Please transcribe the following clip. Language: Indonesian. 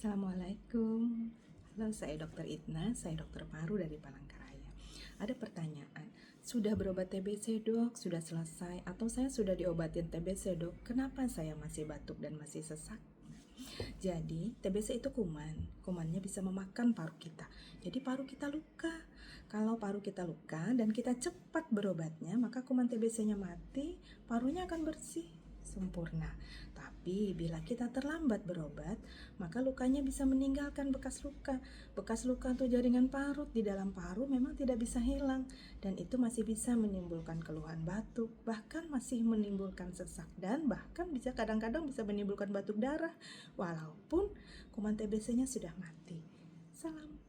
Assalamualaikum. Halo, saya Dr. Idna, saya dokter paru dari Palangkaraya. Ada pertanyaan, sudah berobat TBC dok, sudah selesai, atau saya sudah diobatin TBC dok, kenapa saya masih batuk dan masih sesak? Jadi, TBC itu kumannya bisa memakan paru kita. Jadi paru kita luka. Kalau paru kita luka dan kita cepat berobatnya, maka kuman TBC-nya mati, parunya akan bersih sempurna. Tapi bila kita terlambat berobat, maka lukanya bisa meninggalkan bekas luka. Bekas luka atau jaringan parut di dalam paru memang tidak bisa hilang, dan itu masih bisa menimbulkan keluhan batuk, bahkan masih menimbulkan sesak, dan bahkan bisa kadang-kadang bisa menimbulkan batuk darah walaupun kuman TBC-nya sudah mati. Salam.